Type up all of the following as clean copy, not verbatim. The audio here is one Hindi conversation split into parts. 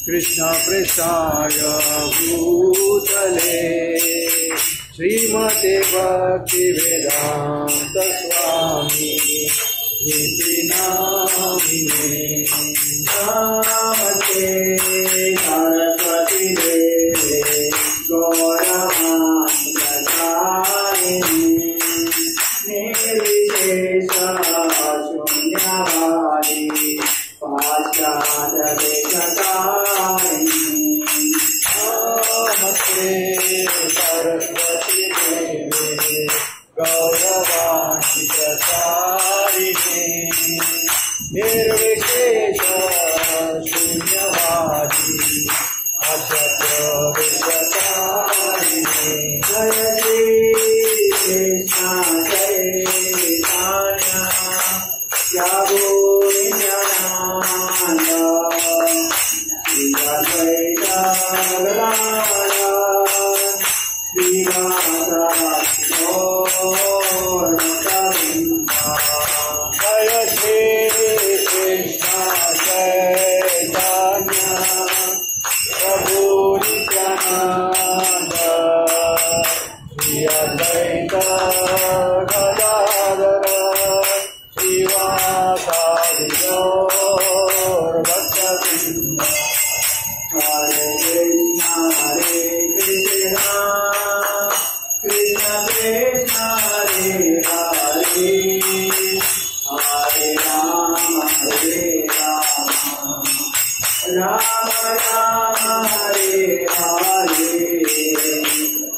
कृष्ण पृष्ठाय भूतले श्रीमते भक्ति वेदांत स्वामी इति नामिने नमस्ते सरस्वती देवे गौरवाणी निर्विशेष शून्यवादी पाश्चात्य देशकारिणी नमस्ते सरस्वती देवे गौरवाणी प्रचारिणे निर्विशेष शून्यवादी अशक्य विशकारिणे जय श्री कृष्ण चैतन्य प्रभु नित्यानंद श्री अद्वैत गदाधर श्रीवासादि गौरभक्तवृंद जय श्री कृष्ण चैतन्य प्रभु नित्यानंद श्री अद्वैत गदाधर श्रीवासादि गौरभक्तवृंद हरे Krishna Krishna Krishna Hare Hare Hare Ram Ram Ram Hare Hare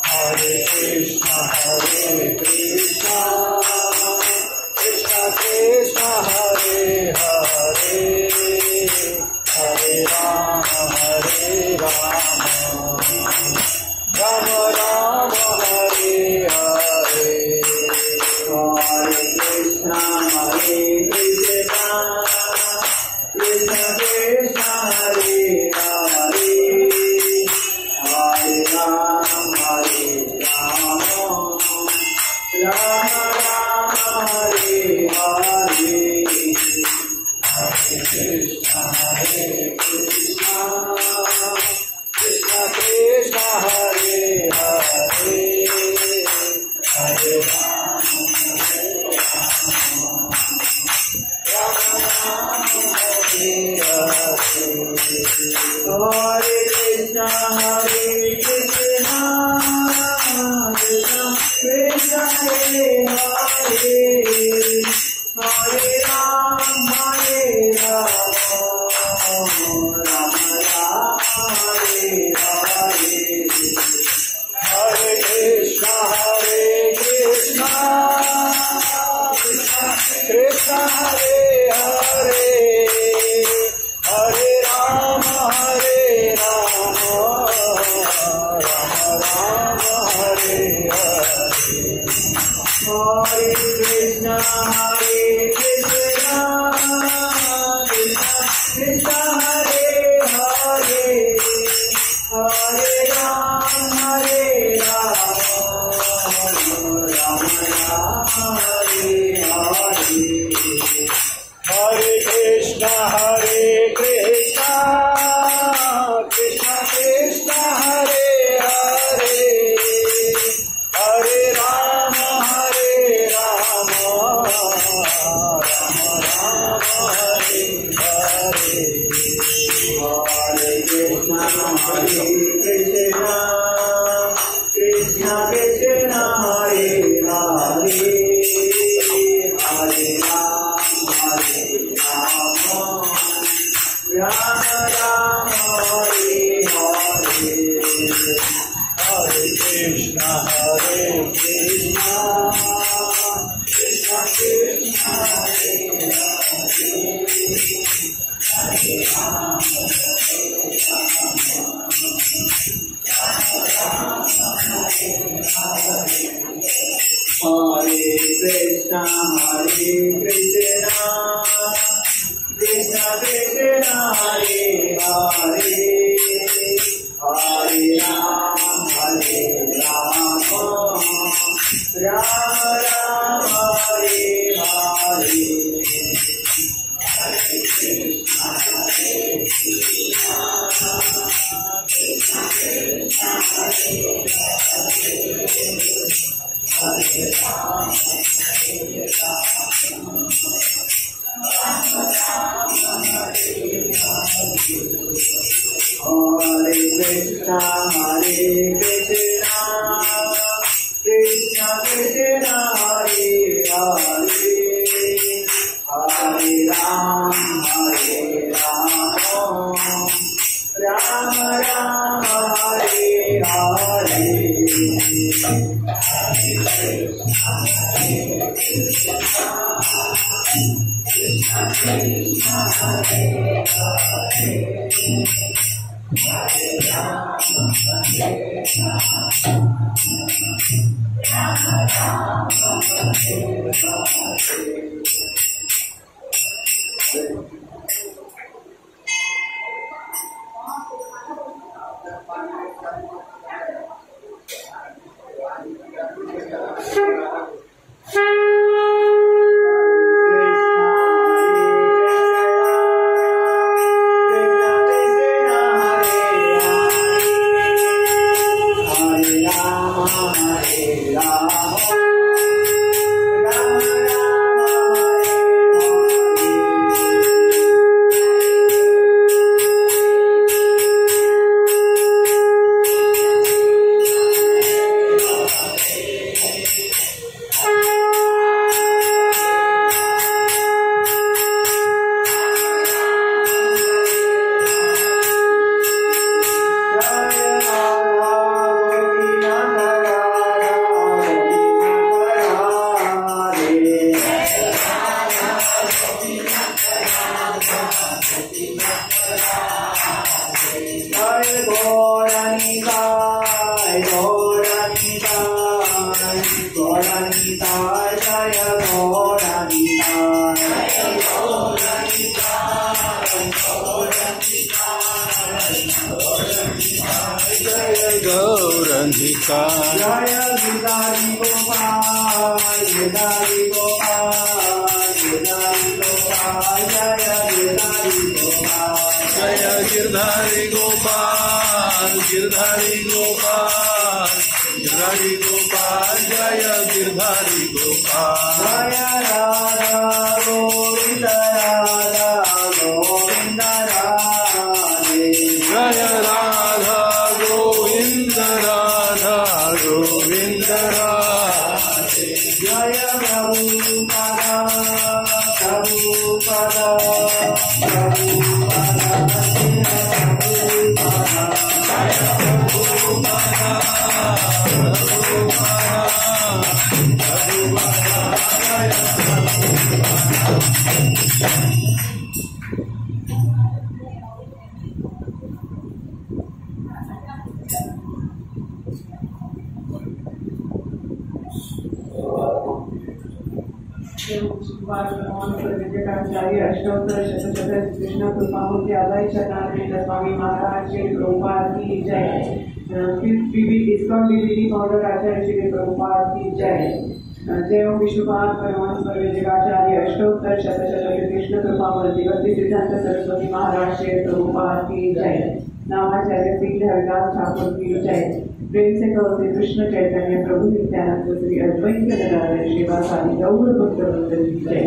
Hare Krishna Krishna Krishna Hare Hare Hare Ram Ram Ram Hare Hare Hare Krishna Krishna Krishna Krishna Hare Hare Hare Ram Ram Ram Hare Hare Hare Krishna Krishna Krishna Krishna Hare Hare Hare Ram Ram Hare Hare Hare Krishna Krishna Krishna Hare Hare Hare Ram Ram Ram Hare Hare Hare Krishna Krishna Hare Hare Hare Ram Ram Ram Hare Hare Hare Krishna Krishna Krishna Hare Hare Hare Ram Krishna Krishna Krishna Hare Krishna Krishna Krishna Hare Hare Hare Ram Ram Ram Hare Hare Hare Krishna Krishna Krishna Hare Hare Ram Hare Krishna Krishna Krishna Hare Hare Hare Ram Ram Ram Hare Hare Gaurandhika Jaya Gitari Gopal Gitari Gopal Gitari Gopal Jaya Gitari Gopal Jaya Girdhari Gopal Girdhari Gopal Girdhari Gopal Jaya Girdhari Gopal Jaya Radha Govinda Radha Govinda Radhe Jaya Radha Govinda Radha Govinda Radhe Jaya Prabhupada Prabhupada Prabhupada विजयकाचार्य अष्टोत्तर शतशत Krishna कृपामूर्ति आदाय शरणानंद स्वामी महाराज श्री प्रभुपाद की जय। इस्कॉन बीबीटी फाउंडर आचार्य श्री प्रभुपाद की जय। जय ओम विष्णुपाद परमहंस विजयकाचार्य अष्टोत्तर शतशत कृष्ण कृपामूर्ति भक्ति सिद्धांत सरस्वती महाराज श्री प्रभुपाद की जय। नामाचार्य श्री हरिदास ठाकुर की जय। प्रेम से कहो श्री कृष्ण चैतन्य प्रभु नित्यानंद श्री अद्वैत गदाधर श्रीवासादि गौर भक्त वृंद की जय।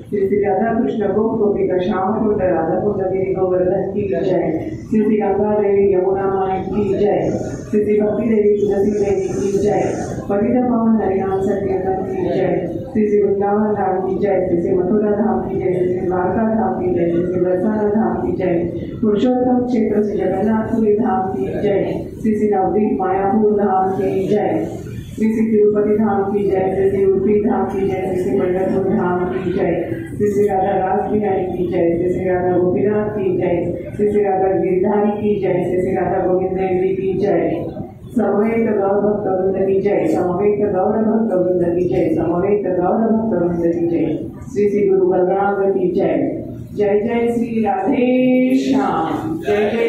श्री श्री राधा कृष्ण गोप गोपिका श्याम कुंड राधा कुंड गिरि गोवर्धन की जय। श्री श्री गंगा देवी यमुना माई की जय। श्री श्री भक्ति देवी तुलसी देवी की जय। पवित्र पावन हरिनाम संकीर्तन की जय। श्री श्री वृंदावन धाम की जय। श्री श्री मथुरा धाम की जय। श्री श्री द्वारका धाम की जय। श्री श्री बरसाना धाम की जय। पुरुषोत्तम क्षेत्र से जगन्नाथपुरी धाम की जय। श्री श्री नवदीप मायापुर धाम की जय। श्री श्री तिरुपति धाम की जय। श्री श्री उडुपी धाम की जय। श्री श्री पंढरपुर धाम की जय। श्री श्री राधा रास बिहारी की जय। श्री श्री राधा गोपीनाथ की जय। श्री श्री राधा गिरधारी की जय। श्री श्री राधा गोविंद देवी की जय। समवेत गौर भक्त वृंद की जय। समवेत गौर भक्त वृंद की जय। समवेत गौर भक्त वृंद की जय। श्री श्री गुरु बलराम की जय। जय जय श्री राधे श्याम। जय जय